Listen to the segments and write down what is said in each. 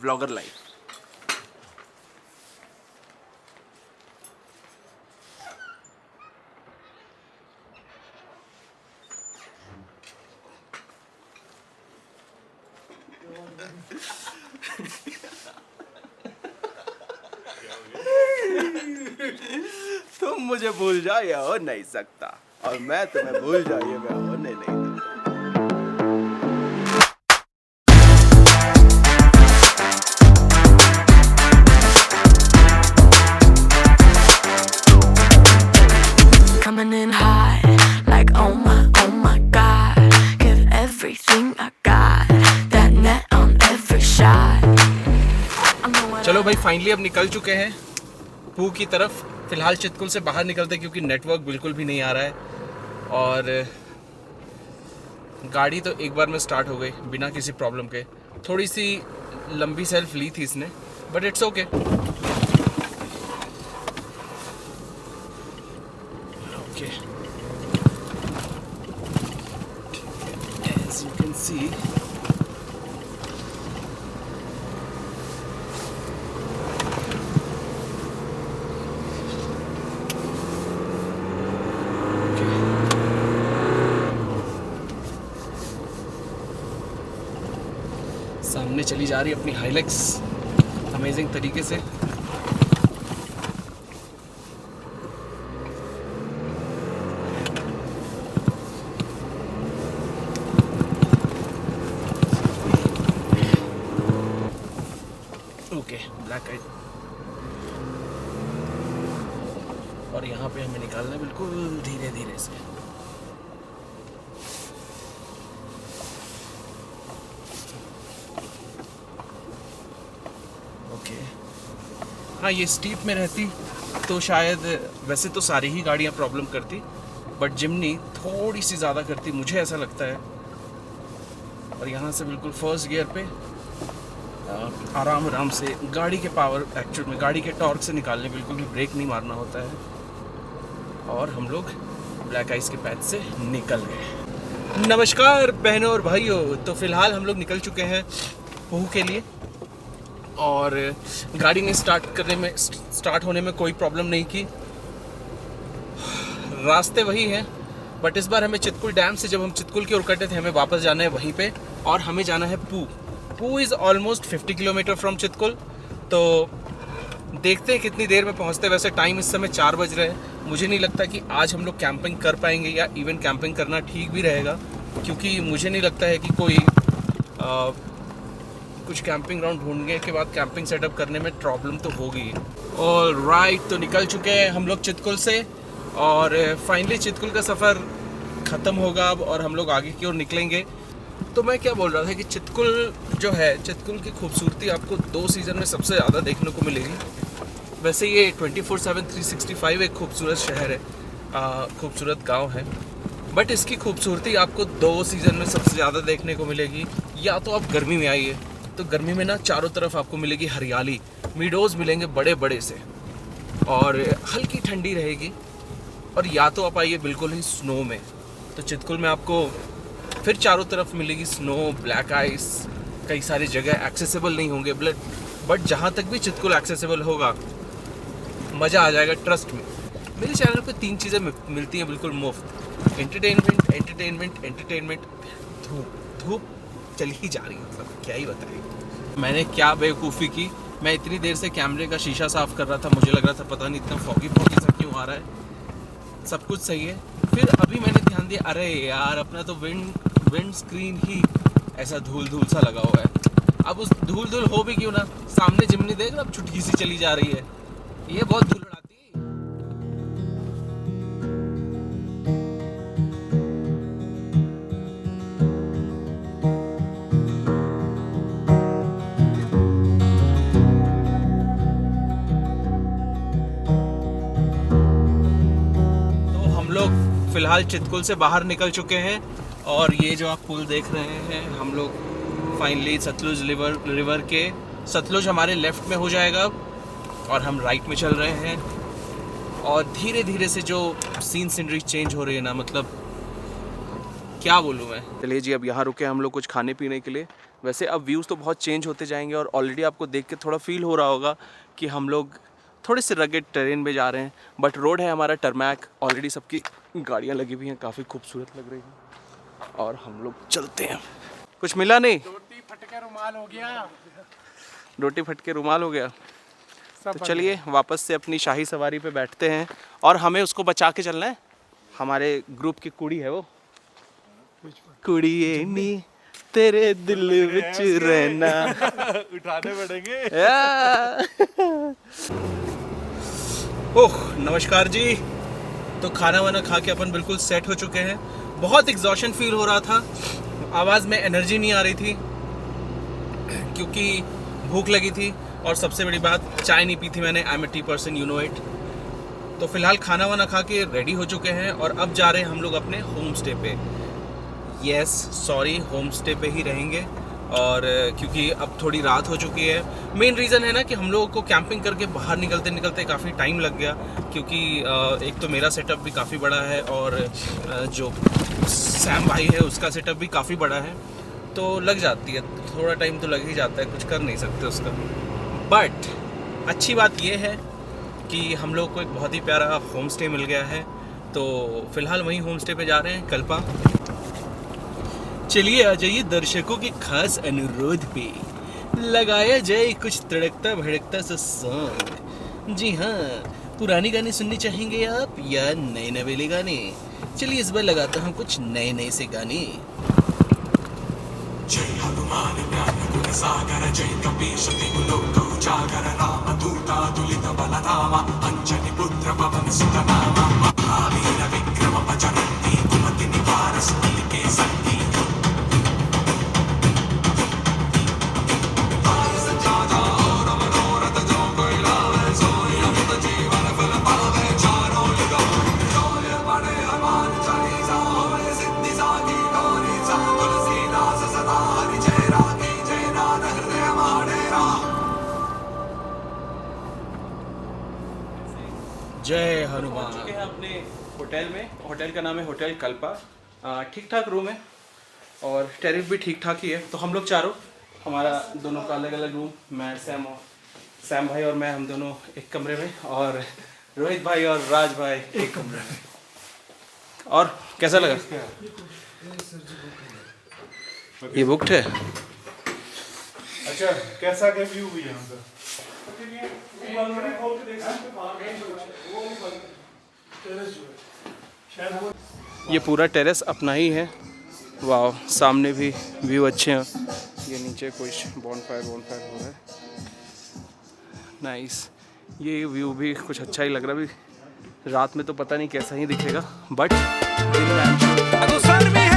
Vlogger life. तुम मुझे भूल जाओ ये हो नहीं सकता, और मैं तुम्हें भूल जाओ ये मैं होने नहीं दूंगा। Coming in hot, like oh my god. Give everything I got, that net on every shot. चलो भाई फाइनली अब निकल चुके हैं पू की तरफ। फिलहाल चितकुल से बाहर निकलते क्योंकि नेटवर्क बिल्कुल भी नहीं आ रहा है, और गाड़ी तो एक बार में स्टार्ट हो गई बिना किसी प्रॉब्लम के। थोड़ी सी लंबी सेल्फ ली थी इसने, but it's okay. Okay, as you can see सामने चली जा रही है अपनी हाइलेक्स अमेजिंग तरीके से। ओके, ब्लैक आइट, और यहाँ पे हमें निकालना है बिल्कुल धीरे धीरे से। हाँ, ये स्टीप में रहती तो शायद, वैसे तो सारी ही गाड़ियाँ प्रॉब्लम करती, बट जिमनी थोड़ी सी ज़्यादा करती, मुझे ऐसा लगता है। और यहाँ से बिल्कुल फर्स्ट गियर पे आराम आराम से गाड़ी के पावर, एक्चुअल में गाड़ी के टॉर्क से निकालने, बिल्कुल भी ब्रेक नहीं मारना होता है। और हम लोग ब्लैक आइस के पैच से निकल गए। नमस्कार बहनों और भाइयों, तो फिलहाल हम लोग निकल चुके हैं पहू के लिए, और गाड़ी ने स्टार्ट होने में कोई प्रॉब्लम नहीं की। रास्ते वही हैं, बट इस बार हमें चितकुल डैम से, जब हम चितकुल की ओर कटे थे, हमें वापस जाना है वहीं पे, और हमें जाना है पू। पू is almost 50 kilometre from Chitkul. तो देखते हैं कितनी देर में पहुंचते हैं। वैसे टाइम इस समय 4 बज रहे हैं। मुझे नहीं लगता कि आज हम लोग कैंपिंग कर पाएंगे, या इवन कैंपिंग करना ठीक भी रहेगा, क्योंकि मुझे नहीं लगता है कि कोई कुछ कैंपिंग ग्राउंड ढूंढने के बाद कैंपिंग सेटअप करने में प्रॉब्लम तो होगी। और राइट, तो निकल चुके हैं हम लोग चितकुल से, और फाइनली चितकुल का सफ़र ख़त्म होगा अब, और हम लोग आगे की ओर निकलेंगे। तो मैं क्या बोल रहा था कि चितकुल जो है, चितकुल की खूबसूरती आपको 2 सीज़न में सबसे ज़्यादा देखने को मिलेगी। वैसे ये 24/7 365 एक खूबसूरत शहर है, खूबसूरत गाँव है, बट इसकी खूबसूरती आपको 2 सीज़न में सबसे ज़्यादा देखने को मिलेगी। या तो आप गर्मी में आइए, तो गर्मी में ना चारों तरफ आपको मिलेगी हरियाली, मीडोज़ मिलेंगे बड़े बड़े से, और हल्की ठंडी रहेगी। और या तो आप आइए बिल्कुल ही स्नो में, तो चितकुल में आपको फिर चारों तरफ मिलेगी स्नो, ब्लैक आइस, कई सारी जगह एक्सेसिबल नहीं होंगे, बट जहाँ तक भी चितकुल एक्सेसिबल होगा, मज़ा आ जाएगा, ट्रस्ट में। मेरे चैनल पे 3 चीज़ें मिलती हैं बिल्कुल मुफ्त: एंटरटेनमेंट, एंटरटेनमेंट, एंटरटेनमेंट, धूप। धूप चली ही जा रही है, मतलब क्या ही बताएं। मैंने क्या बेवकूफ़ी की, मैं इतनी देर से कैमरे का शीशा साफ़ कर रहा था, मुझे लग रहा था पता नहीं इतना फॉगी सा क्यों आ रहा है। सब कुछ सही है, फिर अभी मैंने ध्यान दिया, अरे यार अपना तो विंड स्क्रीन ही ऐसा धूल सा लगा हुआ है। अब उस धूल हो भी क्यों ना, सामने जिमनी देख रहा, अब चुटकी सी चली जा रही है, ये बहुत धूल उड़ाती है। फिलहाल चितकुल से बाहर निकल चुके हैं, और ये जो आप पुल देख रहे हैं, हम लोग फाइनली सतलुज रिवर के, सतलुज हमारे लेफ्ट में हो जाएगा और हम राइट में चल रहे हैं। और धीरे धीरे से जो सीनरी चेंज हो रही है ना, मतलब क्या बोलूँ मैं। चलिए जी, अब यहाँ रुके हम लोग कुछ खाने पीने के लिए, वैसे अब व्यूज़ तो बहुत चेंज होते जाएंगे और ऑलरेडी आपको देख के थोड़ा फील हो रहा होगा कि हम लोग थोड़े से रगेड टेरेन में जा रहे हैं, बट रोड है हमारा टरमैक, ऑलरेडी सबकी गाड़ियाँ लगी हुई हैं, काफ़ी खूबसूरत लग रही हैं और हम लोग चलते हैं। कुछ मिला नहीं? रोटी फटके रुमाल हो गया। रोटी फटके रुमाल हो गया। तो चलिए वापस से अपनी शाही सवारी पे बैठते हैं और हमें उसको बचा के चलना है। हमारे ग्रुप की कुड़ी है वो, कुड़िए नी तेरे दिल विच रहना। उठाने पड़ेंगे। ओह नमस्कार जी। तो खाना वाना खा के अपन बिल्कुल सेट हो चुके हैं। बहुत एग्जॉशन फील हो रहा था, आवाज़ में एनर्जी नहीं आ रही थी क्योंकि भूख लगी थी और सबसे बड़ी बात चाय नहीं पी थी मैंने। I am a tea person, you know it. तो फिलहाल खाना वाना खा के रेडी हो चुके हैं और अब जा रहे हैं हम लोग अपने होम स्टे पे। यस सॉरी, होम स्टे पे ही रहेंगे और क्योंकि अब थोड़ी रात हो चुकी है। मेन रीज़न है ना कि हम लोगों को कैंपिंग करके बाहर निकलते निकलते काफ़ी टाइम लग गया क्योंकि एक तो मेरा सेटअप भी काफ़ी बड़ा है और जो सैम भाई है उसका सेटअप भी काफ़ी बड़ा है, तो लग जाती है थोड़ा टाइम, तो लग ही जाता है, कुछ कर नहीं सकते उसका। बट अच्छी बात यह है कि हम लोग को एक बहुत ही प्यारा होम स्टे मिल गया है, तो फिलहाल वहीं होम स्टे पे जा रहे हैं कल्पा। चलिए आ जाइए दर्शकों के खास अनुरोध पे लगाया जाए कुछ तड़कता भड़कता सा सॉन्ग। जी हाँ, पुराने गाने सुनने चाहेंगे आप या नए नवेले गाने? चलिए इस बार लगाता हूँ कुछ नए नए से गाने। जय हनुमान ज्ञान गुण सागर, जय कपीश तिहु लोक उजागर, राम दूता दुलित बल धामा, अंजनी पुत्र पवन सुत नामा, महावीर विक्रम बजरंगी, कुमति निवार सुमति के संगी। जय हनुमान। पहुंच चुके हैं अपने होटल में। होटल का नाम है होटल कल्पा। ठीक ठाक रूम है और टेरिफ भी ठीक ठाक ही है। तो हम लोग चारों, हमारा दोनों का अलग अलग रूम, मैं सैम भाई और मैं, हम दोनों एक कमरे में, और रोहित भाई और राज भाई एक कमरे में। और कैसा लगा? ये बुक्ड है। अच्छा कैसा क्या व्यू हुई यहाँ का? ये पूरा टेरेस अपना ही है। वाह, सामने भी व्यू अच्छे हैं। ये नीचे कुछ बॉनफायर हो रहा है, नाइस। ये व्यू भी कुछ अच्छा ही लग रहा है। अभी रात में तो पता नहीं कैसा ही दिखेगा, बट दिन में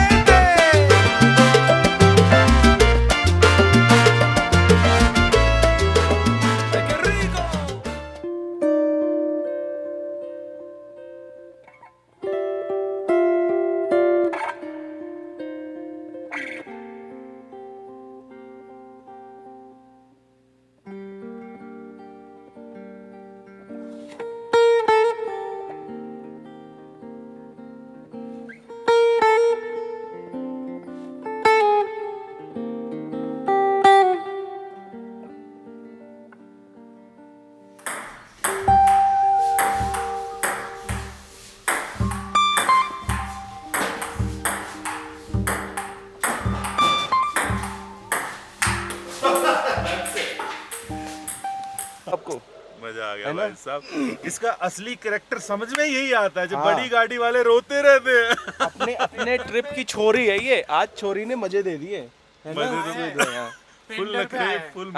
आपको मजा आ गया भाई साहब। इसका असली कैरेक्टर समझ में यही आता है, जो बड़ी गाड़ी वाले रोते रहते हैं। अपने ट्रिप की छोरी है ये। आज छोरी ने मजे दे दिए, फुल नखरे, फुल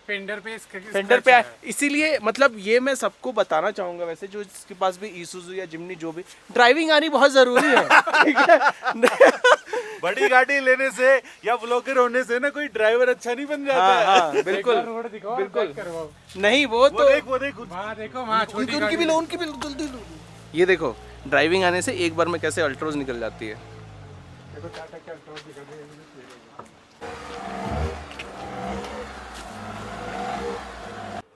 फेंडर पे आए। इसीलिए मतलब ये मैं सबको बताना चाहूंगा, वैसे जो जिसके पास भी ईसुजू या जिम्नी जो भी, ड्राइविंग आनी बहुत जरूरी है। ठीक है? बड़ी गाड़ी लेने से या ब्लॉगर होने से ना कोई ड्राइवर अच्छा नहीं बन जाता है। हाँ, बिल्कुल बिल्कुल नहीं। वो तो उनकी भी लो, उनकी भी लो। ये देखो, ड्राइविंग आने से एक बार में कैसे अल्ट्रोज निकल जाती है।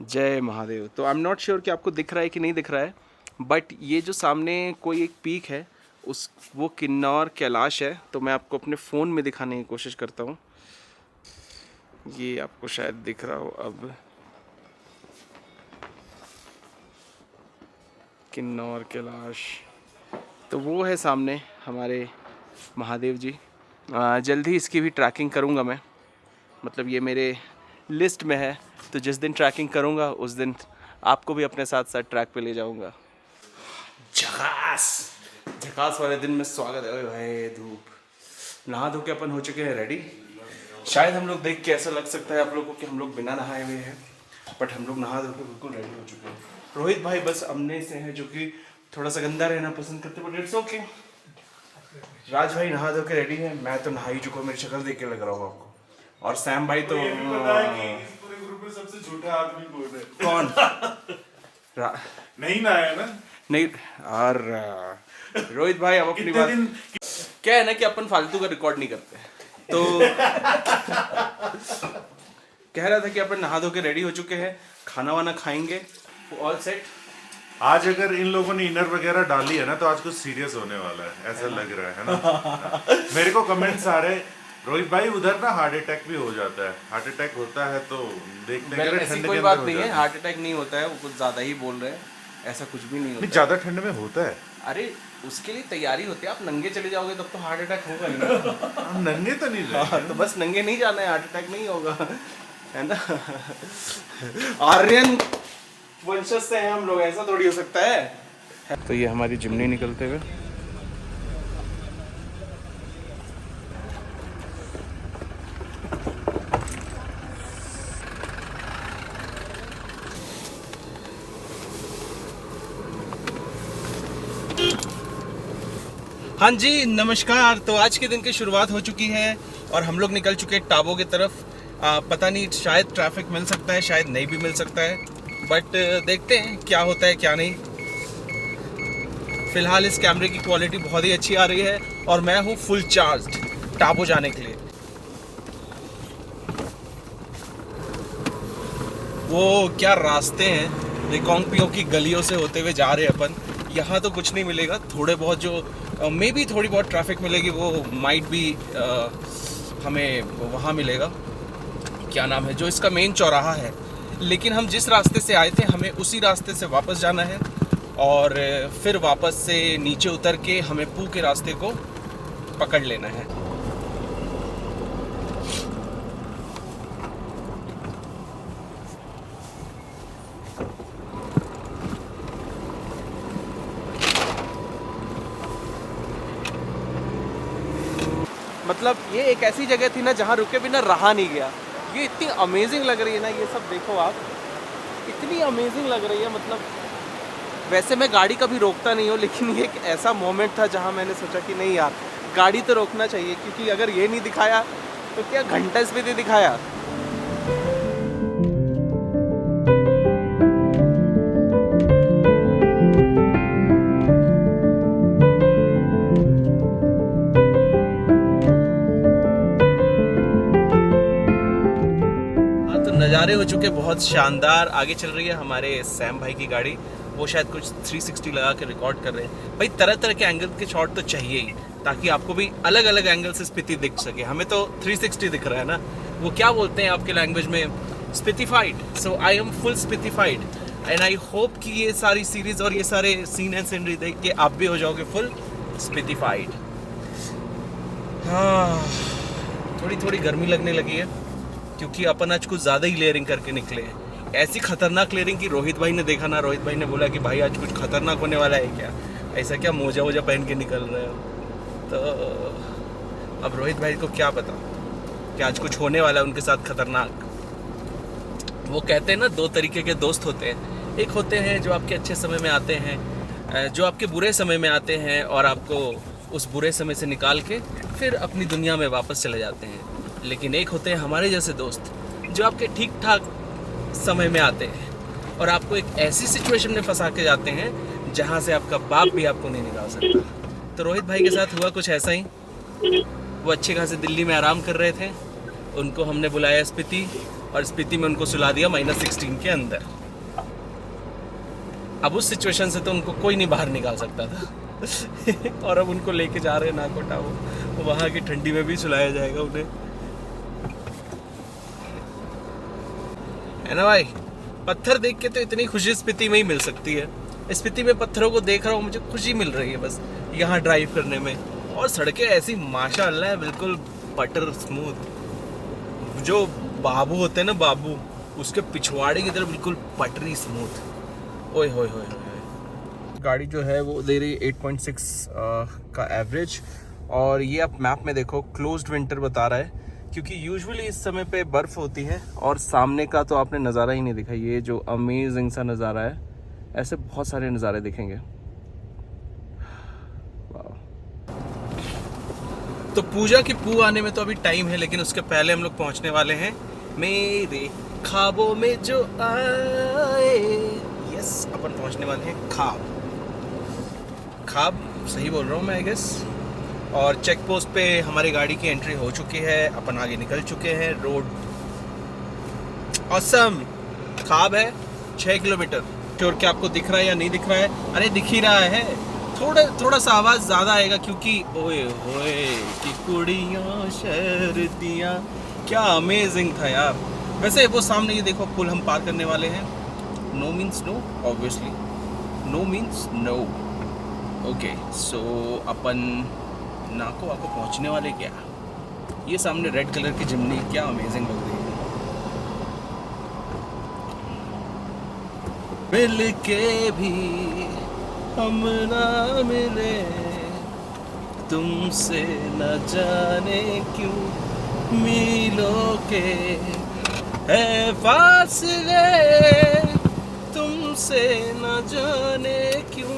जय महादेव। तो आई एम नॉट श्योर कि आपको दिख रहा है कि नहीं दिख रहा है, बट ये जो सामने कोई एक पीक है, वो किन्नौर कैलाश है। तो मैं आपको अपने फ़ोन में दिखाने की कोशिश करता हूँ। ये आपको शायद दिख रहा हो अब, किन्नौर कैलाश, तो वो है सामने हमारे महादेव जी। जल्द ही इसकी भी ट्रैकिंग करूँगा मैं, मतलब ये मेरे लिस्ट में है, तो जिस दिन ट्रैकिंग करूँगा उस दिन आपको भी अपने साथ साथ ट्रैक पे ले जाऊँगा। झकास वाले दिन में स्वागत है। भाई धूप, नहा धो के अपन हो चुके हैं रेडी। शायद हम लोग देख के ऐसा लग सकता है आप लोगों को कि हम लोग बिना नहाए हुए हैं, बट हम लोग नहा धो के बिल्कुल रेडी हो चुके हैं। रोहित भाई बस अमने से है जो कि थोड़ा सा गंदा रहना पसंद करते, बट इट्स ओके। राज भाई नहा धो के रेडी है, मैं तो नहा ही चुका हूँ, मेरी शक्ल देख के लग रहा हूँ आपको। और सैम भाई तो ये भी पता है कि इस पूरे ग्रुप में सबसे छोटा आदमी कौन है? कौन? नहीं नहाया ना? नहीं। और रोहित भाई अब अपनी बात क्या है ना कि अपन फालतू का रिकॉर्ड नहीं करते, तो कह रहा था कि अपन नहा धो के रेडी हो चुके हैं, खाना वाना खाएंगे, ऑल सेट। आज अगर इन लोगों ने इनर वगैरह डाली है ना तो आज कुछ सीरियस होने वाला है, ऐसा लग रहा है ना। मेरे को कमेंट्स आ रहे, रोहित भाई उधर ना हार्ट अटैक भी हो जाता है, हार्ट अटैक होता है तो देखते हैं। ऐसी कोई बात नहीं है, हार्ट अटैक नहीं होता है, वो कुछ ज्यादा ही बोल रहे हैं, ऐसा कुछ भी नहीं होता। ज्यादा ठंड में होता है। अरे उसके लिए तैयारी होती है, आप नंगे चले जाओगे तब तो हार्ट अटैक होगा ही ना। हम नंगे तो नहीं जाएंगे। तो बस नंगे नहीं जाना है, हार्ट अटैक नहीं होगा, है ना। आर्यन वंशज से हैं हम लोग, ऐसा थोड़ी हो सकता है। तो ये हमारी जिमनी निकलते हुए, हाँ जी नमस्कार। तो आज के दिन की शुरुआत हो चुकी है और हम लोग निकल चुके हैं टाबो की तरफ। पता नहीं, शायद ट्रैफिक मिल सकता है, शायद नहीं भी मिल सकता है, बट देखते हैं क्या होता है क्या नहीं। फिलहाल इस कैमरे की क्वालिटी बहुत ही अच्छी आ रही है और मैं हूँ फुल चार्ज्ड टाबो जाने के लिए। वो क्या रास्ते हैं, रिकोंगपियो की गलियों से होते हुए जा रहे हैं अपन। यहाँ तो कुछ नहीं मिलेगा, थोड़े बहुत जो मे बी थोड़ी बहुत ट्रैफिक मिलेगी, वो माइट भी हमें वहाँ मिलेगा, क्या नाम है, जो इसका मेन चौराहा है। लेकिन हम जिस रास्ते से आए थे हमें उसी रास्ते से वापस जाना है और फिर वापस से नीचे उतर के हमें पू के रास्ते को पकड़ लेना है। मतलब ये एक ऐसी जगह थी ना जहाँ रुके बिना रहा नहीं गया। ये इतनी अमेजिंग लग रही है ना, ये सब देखो आप, इतनी अमेजिंग लग रही है। मतलब वैसे मैं गाड़ी कभी रोकता नहीं हूँ, लेकिन ये एक ऐसा मोमेंट था जहाँ मैंने सोचा कि नहीं यार, गाड़ी तो रोकना चाहिए, क्योंकि अगर ये नहीं दिखाया तो क्या घंटा स्पीति दिखाया। नज़ारे हो चुके बहुत शानदार। आगे चल रही है हमारे सैम भाई की गाड़ी, वो शायद कुछ 360 लगा के रिकॉर्ड कर रहे हैं। भाई तरह तरह के एंगल के शॉट तो चाहिए ही, ताकि आपको भी अलग अलग एंगल से स्पीति दिख सके। हमें तो 360 दिख रहा है ना, वो क्या बोलते हैं आपके लैंग्वेज में, spitified. So I am full spitified and I hope कि ये सारी सीरीज और ये सारे सीन एंड सीनरी देख के आप भी हो जाओगे फुल स्पीतिफाइड। हाँ, थोड़ी थोड़ी गर्मी लगने लगी है, क्योंकि अपन आज कुछ ज़्यादा ही लेयरिंग करके निकले हैं। ऐसी खतरनाक लेयरिंग कि रोहित भाई ने देखा ना, रोहित भाई ने बोला कि भाई आज कुछ खतरनाक होने वाला है क्या, ऐसा क्या मोजा वोजा पहन के निकल रहे हो। तो अब रोहित भाई को क्या पता कि आज कुछ होने वाला है उनके साथ खतरनाक। वो कहते हैं ना, दो तरीके के दोस्त होते हैं, एक होते हैं जो आपके अच्छे समय में आते हैं, जो आपके बुरे समय में आते हैं और आपको उस बुरे समय से निकाल के फिर अपनी दुनिया में वापस चले जाते हैं। लेकिन एक होते हैं हमारे जैसे दोस्त, जो आपके ठीक ठाक समय में आते हैं और आपको एक ऐसी सिचुएशन में फंसा के जाते हैं जहां से आपका बाप भी आपको नहीं निकाल सकता। तो रोहित भाई के साथ हुआ कुछ ऐसा ही। वो अच्छे खासे दिल्ली में आराम कर रहे थे, उनको हमने बुलाया स्पीति, और स्पीति में उनको सुला दिया -16 के अंदर। अब उस सिचुएशन से तो उनको कोई नहीं बाहर निकाल सकता था और अब उनको लेके जा रहे हैं नाकोटा, वो वहाँ की ठंडी में भी सुलाया जाएगा उन्हें। है ना भाई। पत्थर देख के तो इतनी खुशी स्पीति में ही मिल सकती है। स्पीति में पत्थरों को देख रहा हूँ, मुझे खुशी मिल रही है बस यहाँ ड्राइव करने में। और सड़कें ऐसी माशाअल्लाह बिल्कुल बटर स्मूथ। जो बाबू होते हैं ना, बाबू, उसके पिछवाड़े की तरफ बिल्कुल बटरी स्मूथ। ओए होए होए होए। गाड़ी जो है वो दे रही है 8.6 का एवरेज। और ये आप मैप में देखो क्लोज्ड विंटर बता रहा है, क्योंकि यूजुअली इस समय पे बर्फ़ होती है। और सामने का तो आपने नज़ारा ही नहीं दिखा, ये जो अमेजिंग सा नज़ारा है। ऐसे बहुत सारे नज़ारे दिखेंगे। वाह। तो पूजा की पू आने में तो अभी टाइम है, लेकिन उसके पहले हम लोग पहुंचने वाले हैं मेरे ख्वाबों में जो आए। यस, अपन पहुंचने वाले हैं ख्वाब। सही बोल रहा हूँ मैं आई गेस। और चेक पोस्ट पे हमारी गाड़ी की एंट्री हो चुकी है, अपन आगे निकल चुके हैं। Road awesome. ख्वाब है 6 किलोमीटर। और क्या आपको दिख रहा है या नहीं दिख रहा है? अरे दिख ही रहा है। थोड़ा सा आवाज़ ज़्यादा आएगा, क्योंकि ओए होए कि कुड़ियाँ शर्दियाँ, क्या अमेजिंग था यार। वैसे वो सामने ये देखो पुल हम पार करने वाले हैं। No means no, obviously no means no. Okay, so अपन नाको आको पहुंचने वाले। क्या ये सामने रेड कलर की जिमनी क्या अमेजिंग लग रही है। मिल के भी हम ना मिले, तुमसे न जाने क्यों मीलों के है फासले, तुमसे न जाने क्यों।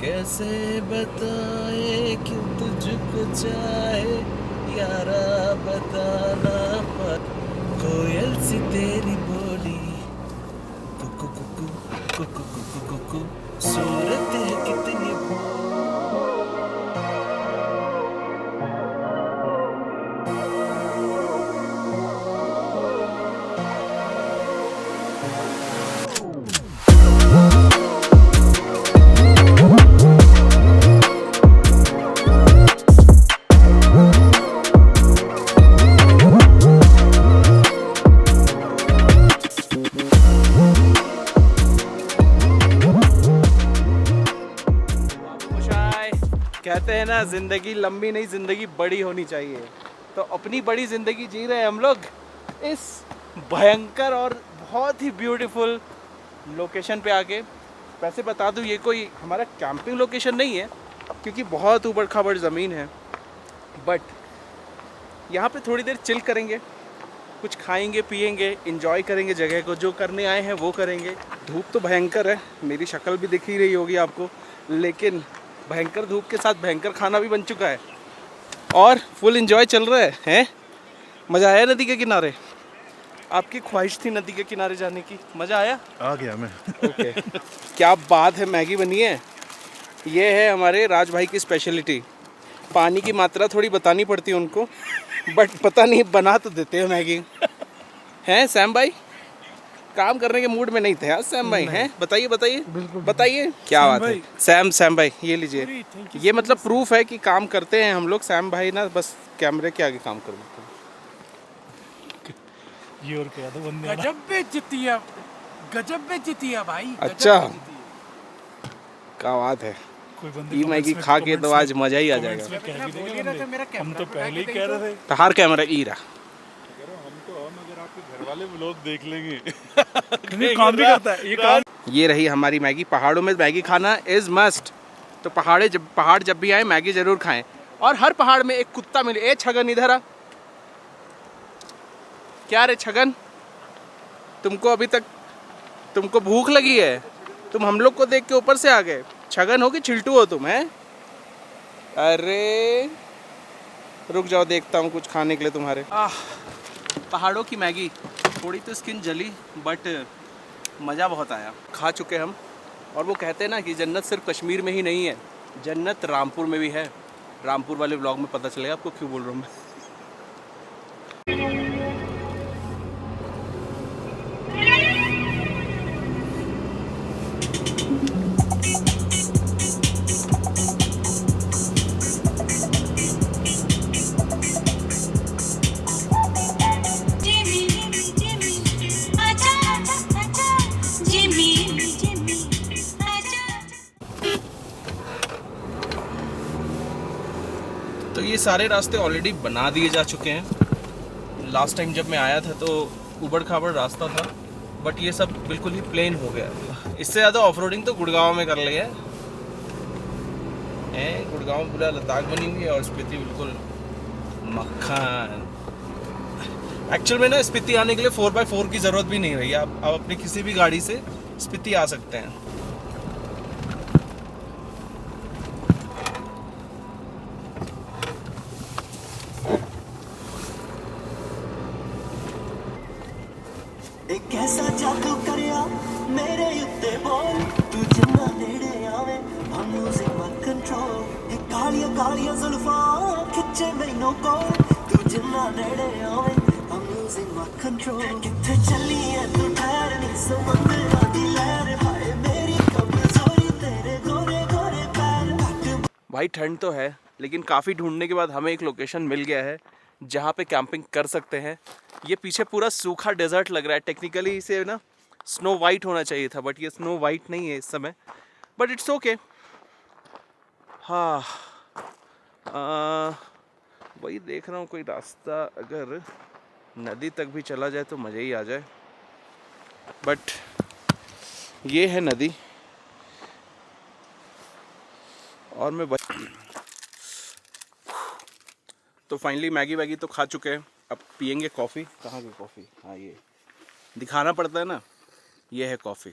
कैसे बताए क्यों तुझको चाहे यारा, बताना पर कोयल सी तेरी बोली, कुकु कुकु कुकु कुकु कुकु, सूरत है कितनी कहते हैं ना, जिंदगी लंबी नहीं, जिंदगी बड़ी होनी चाहिए। तो अपनी बड़ी जिंदगी जी रहे हैं हम लोग इस भयंकर और बहुत ही ब्यूटीफुल लोकेशन पे आके। वैसे बता दूं, ये कोई हमारा कैंपिंग लोकेशन नहीं है, क्योंकि बहुत ऊबड़ खाबड़ ज़मीन है। बट यहाँ पे थोड़ी देर चिल करेंगे, कुछ खाएंगे पिएंगे, इंजॉय करेंगे जगह को। जो करने आए हैं वो करेंगे। धूप तो भयंकर है, मेरी शक्ल भी दिख ही रही होगी आपको, लेकिन भयंकर धूप के साथ भयंकर खाना भी बन चुका है और फुल एंजॉय चल रहा है। हैं, मज़ा आया नदी के किनारे? आपकी ख्वाहिश थी नदी के किनारे जाने की, मज़ा आया? आ गया मैं। ओके। क्या बात है, मैगी बनी है। ये है हमारे राज भाई की स्पेशलिटी। पानी की मात्रा थोड़ी बतानी पड़ती है उनको, बट पता नहीं बना तो देते हैं मैगी। हैं सैम भाई? काम करने के मूड में नहीं थे आज सैम भाई। हैं, बताइए बताइए क्या बात है। सैम भाई ये लीजिए, ये मतलब प्रूफ है कि काम करते हैं हम लोग। सैम भाई ना बस कैमरे के आगे काम कर देते हैं। ये और क्या था बंदे, गजब बेइज्जती है भाई। अच्छा, क्या बात है। कोई बंदे ये मैगी खा के तो आज मजा ही आ जाएगा। हम तो पहले ही कह रहे थे। तो हर कैमरा ई रहा, घर वाले व्लॉग देख लेंगे। काम भी करता है ये काम। ये रही हमारी मैगी। पहाड़ों में मैगी खाना इज मस्ट। तो पहाड़ जब भी आए मैगी जरूर खाएं। और हर पहाड़ में एक कुत्ता मिले। ए छगन इधर आ। क्या रे छगन, तुमको भूख लगी है? तुम हम लोग को देख के ऊपर से आ गए। छगन हो कि छिल्टू हो तुम? हैं, अरे रुक जाओ, देखता हूँ कुछ खाने के लिए तुम्हारे। पहाड़ों की मैगी, थोड़ी तो स्किन जली, बट मज़ा बहुत आया। खा चुके हम। और वो कहते हैं ना कि जन्नत सिर्फ कश्मीर में ही नहीं है, जन्नत रामपुर में भी है। रामपुर वाले व्लॉग में पता चलेगा आपको क्यों बोल रहा हूँ मैं। सारे रास्ते ऑलरेडी बना दिए जा चुके हैं। लास्ट टाइम जब मैं आया था तो उबड़ खाबड़ रास्ता था, बट ये सब बिल्कुल ही प्लेन हो गया। इससे ज़्यादा ऑफ रोडिंग तो गुड़गांव में कर लिया है। गुड़गांव पूरा लद्दाख बनी हुई है और स्पीति बिल्कुल मक्खन। एक्चुअल में ना स्पीति आने के लिए 4x4 की ज़रूरत भी नहीं रही। आप अपनी किसी भी गाड़ी से स्पीति आ सकते हैं। एक ऐसा जादू करिया मेरे उत्ते बोल तू जिन्ना नेड़े आवे I'm losing my control ये कालिया कालिया जुल्फां खिंचे मैनू कोल तू जिन्ना नेड़े आवे I'm losing my control किथे चली है तू ठहर नहीं समंदर दी लहर हाय मेरी कमजोरी तेरे गोरे गोरे पैर। भाई ठंड तो है, लेकिन काफ़ी ढूंढने के बाद हमें एक लोकेशन मिल गया है जहाँ पे कैंपिंग कर सकते हैं। ये पीछे पूरा सूखा डेजर्ट लग रहा है। टेक्निकली इसे ना स्नो वाइट होना चाहिए था, बट ये स्नो वाइट नहीं है इस समय, बट इट्स ओके। हाँ, वही देख रहा हूँ कोई रास्ता अगर नदी तक भी चला जाए तो मज़ा ही आ जाए। बट ये है नदी और मैं तो फाइनली मैगी वैगी तो खा चुके हैं। अब पियेंगे कॉफ़ी। कहाँ की कॉफ़ी? हाँ, ये दिखाना पड़ता है ना, ये है कॉफ़ी।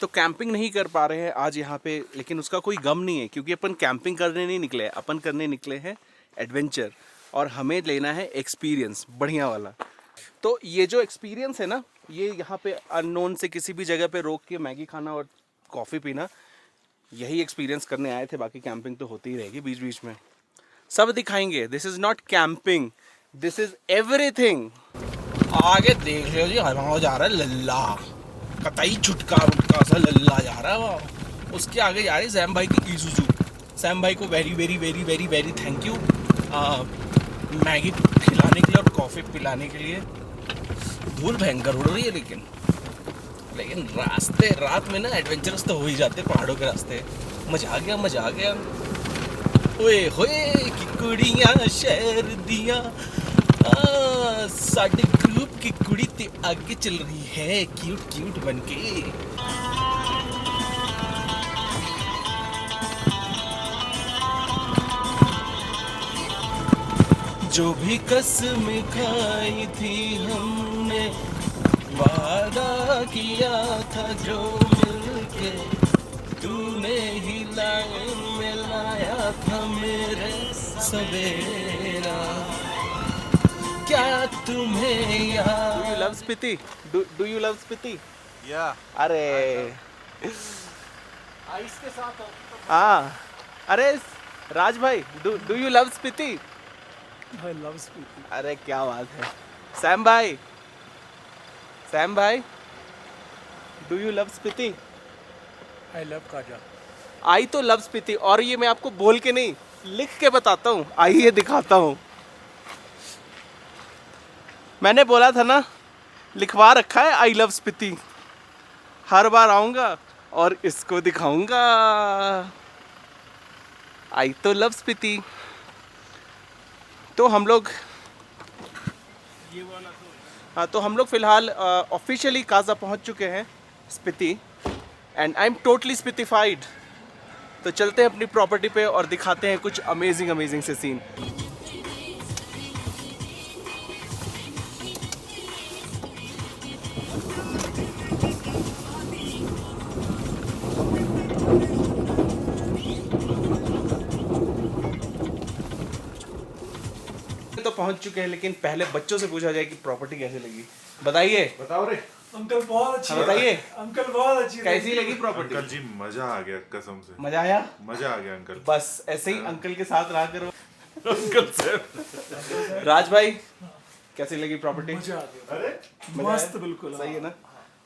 तो कैंपिंग नहीं कर पा रहे हैं आज यहाँ पे, लेकिन उसका कोई गम नहीं है क्योंकि अपन कैंपिंग करने नहीं निकले हैं, अपन करने निकले हैं एडवेंचर। और हमें लेना है एक्सपीरियंस बढ़िया वाला। तो ये जो एक्सपीरियंस है ना, ये यहाँ पे अननोन से किसी भी जगह पे रोक के मैगी खाना और कॉफ़ी पीना, यही एक्सपीरियंस करने आए थे। बाकी कैंपिंग तो होती ही रहेगी बीच बीच में, सब दिखाएंगे। This is not camping, this is everything. आगे देख लो जी, हमारा जा रहा है लल्ला, कतई छुटका उटका सा लल्ला जा रहा है वो। उसके आगे जा रही है सैम भाई की ईज़ुज़ू। सैम भाई को very very very very very thank you Maggi खिलाने के लिए और कॉफ़ी पिलाने के लिए। धूल भयंकर उड़ रही है, लेकिन रास्ते रात में ना एडवेंचरस तो हो ही जाते पहाड़ों के रास्ते। मजा आ गया, मजा आ गया। ओए होए की कुड़ियां शहर दियां, साडे ग्रुप की कुड़ी ते आगे चल रही है क्यूट क्यूट बनके। जो भी कसम खाई थी हमने, वादा किया था जो मिलके, तूने ही लाइन में लाया था मेरे सवेरा। क्या तुम्हें याद? Do you love Spiti? Do you love Spiti? Yeah. अरे आइस के साथ हाँ, अरे राज भाई, do you love Spiti? I love Spiti. अरे क्या बात है। सैम भाई, do you love Spiti? I love Kaja. आई तो लव स्पीति, और ये मैं आपको बोल के नहीं लिख के बताता हूँ। आइए दिखाता हूँ। मैंने बोला था ना, लिखवा रखा है आई लव स्पीति। हर बार आऊँगा और इसको दिखाऊंगा। आई तो लव स्पीति। तो हम लोग हाँ, तो हम लोग फिलहाल ऑफिशियली काजा पहुँच चुके हैं, Spiti, and I am totally spitified. तो चलते हैं अपनी प्रॉपर्टी पे और दिखाते हैं कुछ अमेजिंग से सीन। तो पहुंच चुके हैं, लेकिन पहले बच्चों से पूछा जाए कि प्रॉपर्टी कैसी लगी। बताइए। बताओ रे। अंकल बहुत अच्छी हाँ, बताइए। अंकल बहुत अच्छी कैसी लगी प्रॉपर्टी? अंकल जी मजा आ गया, कसम से मजा आया। मजा आ गया अंकल। बस ऐसे ही अंकल के साथ रहा करो। अंकल से राज भाई, कैसी लगी प्रॉपर्टी? मजा आ गया। अरे मस्त, बिल्कुल सही है ना।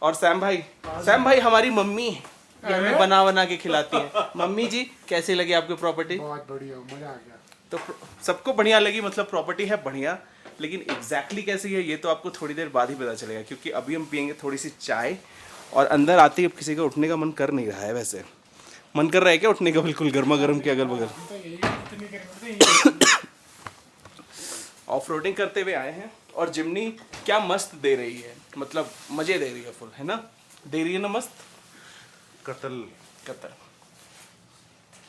और सैम भाई हमारी मम्मी है, ये हमें बना के खिलाती है। मम्मी जी, कैसी लगी आपकी प्रॉपर्टी? बहुत बढ़िया, मजा आ गया। तो सबको बढ़िया लगी, मतलब प्रॉपर्टी है बढ़िया, लेकिन एग्जैक्टली कैसी है ये तो आपको थोड़ी देर बाद ही पता चलेगा, क्योंकि अभी हम पियेंगे थोड़ी सी चाय और अंदर आते ही अब किसी का उठने का मन कर नहीं रहा है वैसे। मन कर रहा है क्या उठने का? बिल्कुल गर्मा गर्म के अगल बगल ऑफ रोडिंग करते हुए आए हैं। और जिमनी क्या मस्त दे रही है, मतलब मजे दे रही है फुल, है ना? दे रही है ना मस्त। कत्ल कतर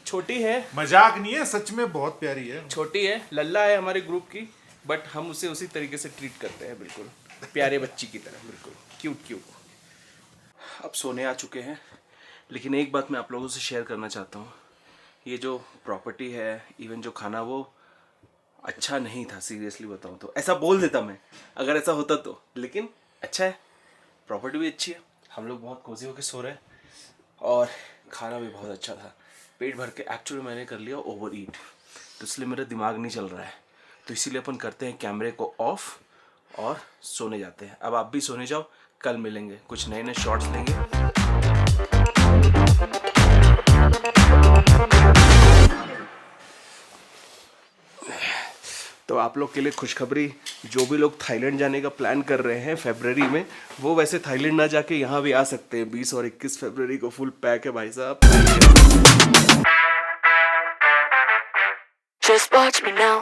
छोटी है, मजाक नहीं है, सच में बहुत प्यारी है। छोटी है, लल्ला है हमारे ग्रुप की, बट हम उसे उसी तरीके से ट्रीट करते हैं, बिल्कुल प्यारे बच्ची की तरह, बिल्कुल क्यूट क्यूट। अब सोने आ चुके हैं, लेकिन एक बात मैं आप लोगों से शेयर करना चाहता हूँ। ये जो प्रॉपर्टी है, इवन जो खाना, वो अच्छा नहीं था, सीरियसली बताऊँ तो। ऐसा बोल देता मैं अगर ऐसा होता तो, लेकिन अच्छा है, प्रॉपर्टी भी अच्छी है, हम लोग बहुत कोजी होकर सो रहे हैं और खाना भी बहुत अच्छा था, पेट भर के। एक्चुअली मैंने कर लिया ओवर ईट, तो इसलिए मेरा दिमाग नहीं चल रहा है, तो इसीलिए अपन करते हैं कैमरे को ऑफ और सोने जाते हैं। अब आप भी सोने जाओ, कल मिलेंगे, कुछ नए नए शॉट्स लेंगे। तो आप लोग के लिए खुशखबरी, जो भी लोग थाईलैंड जाने का प्लान कर रहे हैं फरवरी में, वो वैसे थाईलैंड ना जाके यहाँ भी आ सकते हैं। 20 और 21 फरवरी को फुल पैक है भाई साहब। Just watch me now.